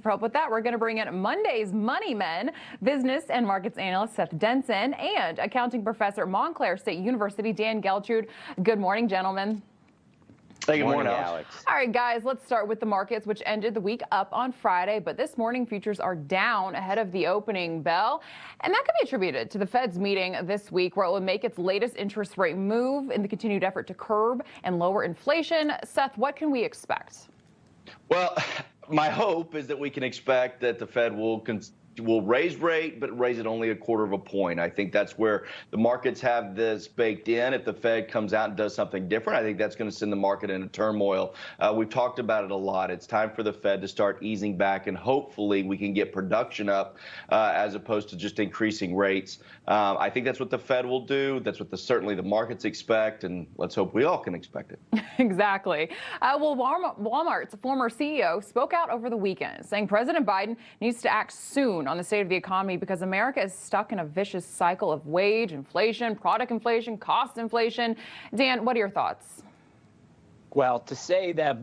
For help with that, we're going to bring in Monday's Money Men, business and markets analyst Seth Denson, and accounting professor at Montclair State University, Dan Geltrude. Good morning, gentlemen. Hey, good morning, Alex. All right, guys, let's start with the markets, which ended the week up on Friday. But this morning, futures are down ahead of the opening bell. And that could be attributed to the Fed's meeting this week, where it will make its latest interest rate move in the continued effort to curb and lower inflation. Seth, what can we expect? Well, my hope is that we can expect that the Fed will raise rate, but raise it only 1/4 of a point. I think that's where the markets have this baked in. If the Fed comes out and does something different, I think that's going to send the market into turmoil. We've talked about it a lot. It's time for the Fed to start easing back, and hopefully we can get production up as opposed to just increasing rates. I think that's what the Fed will do. That's what certainly the markets expect, and let's hope we all can expect it. Exactly. Well, Walmart's former CEO spoke out over the weekend, saying President Biden needs to act soon on the state of the economy because America is stuck in a vicious cycle of wage inflation, product inflation, cost inflation. Dan, what are your thoughts? Well, to say that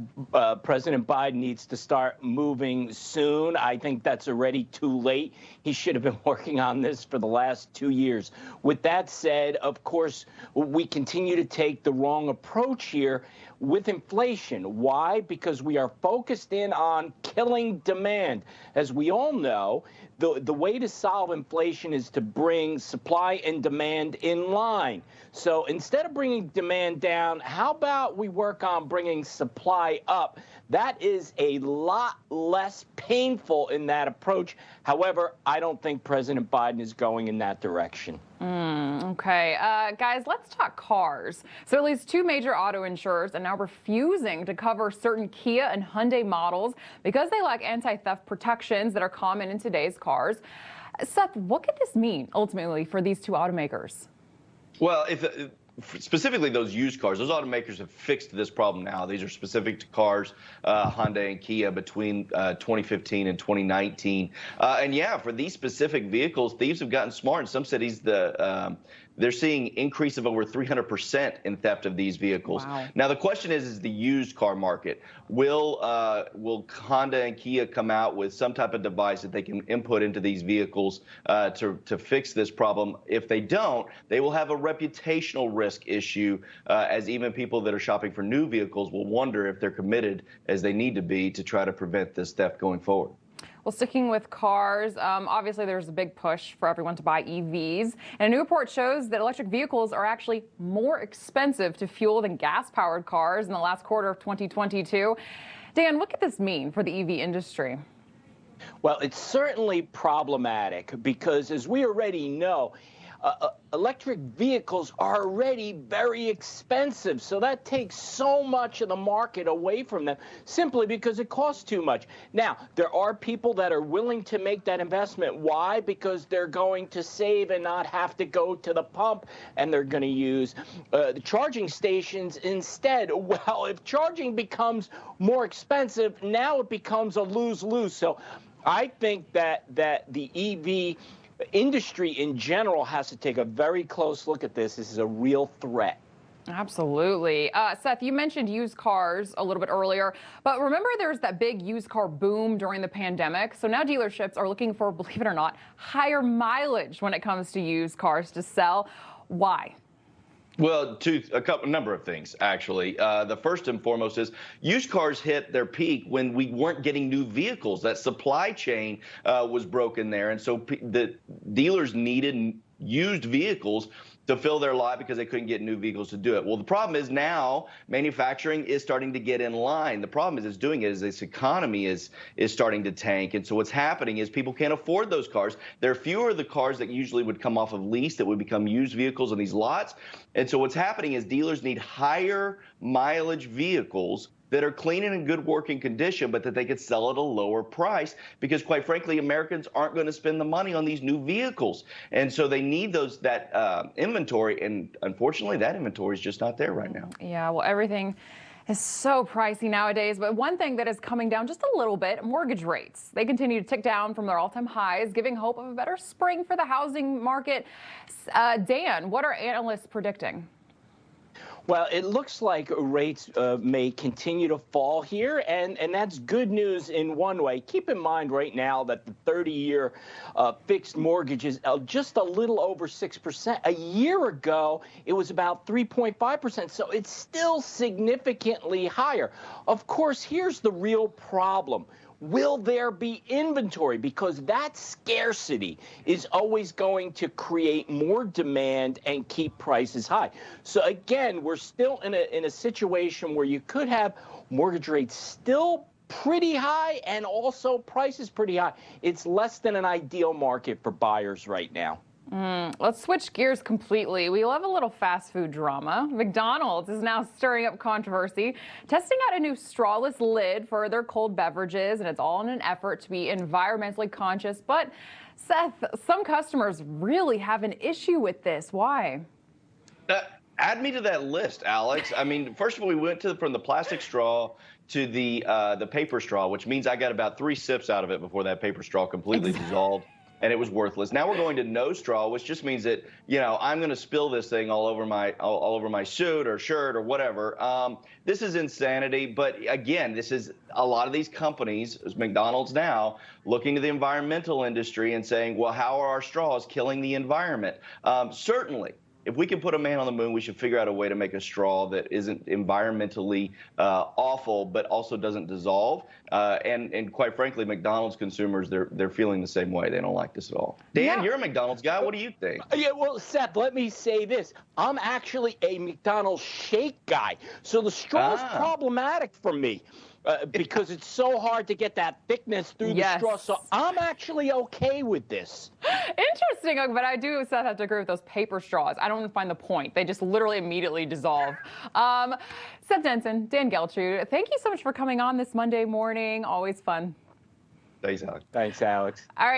President Biden needs to start moving soon, I think that's already too late. He should have been working on this for the last 2 years. With that said, of course, we continue to take the wrong approach here with inflation. Why? Because we are focused in on killing demand. As we all know, the way to solve inflation is to bring supply and demand in line. So instead of bringing demand down, how about we work on bringing supply up? That is a lot less painful in that approach. However, I don't think President Biden is going in that direction. Okay. Guys, let's talk cars. So at least 2 major auto insurers are now refusing to cover certain Kia and Hyundai models because they lack anti-theft protections that are common in today's cars. Seth, what could this mean ultimately for these 2 automakers? Well, specifically those used cars, those automakers have fixed this problem now. These are specific to cars, Hyundai and Kia, between 2015 and 2019. And yeah, for these specific vehicles, thieves have gotten smart. In some cities, they're seeing increase of over 300% in theft of these vehicles. Wow. Now, the question is the used car market. Will Honda and Kia come out with some type of device that they can input into these vehicles to fix this problem? If they don't, they will have a reputational risk issue, as even people that are shopping for new vehicles will wonder if they're committed as they need to be to try to prevent this theft going forward. Well, sticking with cars, obviously there's a big push for everyone to buy EVs. And a new report shows that electric vehicles are actually more expensive to fuel than gas-powered cars in the last quarter of 2022. Dan, what could this mean for the EV industry? Well, it's certainly problematic because, as we already know, electric vehicles are already very expensive. So that takes so much of the market away from them simply because it costs too much. Now, there are people that are willing to make that investment. Why? Because they're going to save and not have to go to the pump, and they're going to use the charging stations instead. Well, if charging becomes more expensive, now it becomes a lose-lose. So I think that the EV industry in general has to take a very close look at this. This is a real threat. Absolutely. Seth, you mentioned used cars a little bit earlier, but remember there's that big used car boom during the pandemic. So now dealerships are looking for, believe it or not, higher mileage when it comes to used cars to sell. Why? Well, a number of things, actually. The first and foremost is used cars hit their peak when we weren't getting new vehicles. That supply chain was broken there. And so the dealers needed used vehicles to fill their lot because they couldn't get new vehicles to do it. Well, the problem is now manufacturing is starting to get in line. The problem is this economy is starting to tank. And so what's happening is people can't afford those cars. There are fewer the cars that usually would come off of lease that would become used vehicles in these lots. And so what's happening is dealers need higher mileage vehicles that are clean and in good working condition, but that they could sell at a lower price because, quite frankly, Americans aren't going to spend the money on these new vehicles. And so they need that inventory, and unfortunately, that inventory is just not there right now. Yeah, well, everything is so pricey nowadays, but one thing that is coming down just a little bit, mortgage rates. They continue to tick down from their all-time highs, giving hope of a better spring for the housing market. Dan, what are analysts predicting? Well, it looks like rates may continue to fall here, and that's good news in one way. Keep in mind right now that the 30-year fixed mortgage is just a little over 6%. A year ago, it was about 3.5%, so it's still significantly higher. Of course, here's the real problem. Will there be inventory? Because that scarcity is always going to create more demand and keep prices high. So again, we're still in a situation where you could have mortgage rates still pretty high and also prices pretty high. It's less than an ideal market for buyers right now. Let's switch gears completely. We love a little fast food drama. McDonald's is now stirring up controversy, testing out a new strawless lid for their cold beverages, and it's all in an effort to be environmentally conscious. But, Seth, some customers really have an issue with this. Why? Add me to that list, Alex. I mean, first of all, we went from the plastic straw to the paper straw, which means I got about 3 sips out of it before that paper straw completely dissolved. And it was worthless. Now we're going to no straw, which just means that, you know, I'm going to spill this thing all over my suit or shirt or whatever. This is insanity. But again, this is a lot of these companies, as McDonald's now, looking to the environmental industry and saying, well, how are our straws killing the environment? Certainly, if we can put a man on the moon, we should figure out a way to make a straw that isn't environmentally awful, but also doesn't dissolve. And quite frankly, McDonald's consumers, they're feeling the same way. They don't like this at all. Dan, you're a McDonald's guy. What do you think? Yeah, well, Seth, let me say this. I'm actually a McDonald's shake guy. So the straw is problematic for me. Because it's so hard to get that thickness through the straw. So I'm actually okay with this. Interesting, but I do, Seth, have to agree with those paper straws. I don't find the point. They just literally immediately dissolve. Seth Denson, Dan Geltrude, thank you so much for coming on this Monday morning. Always fun. Thanks, Alex. Thanks, Alex. All right.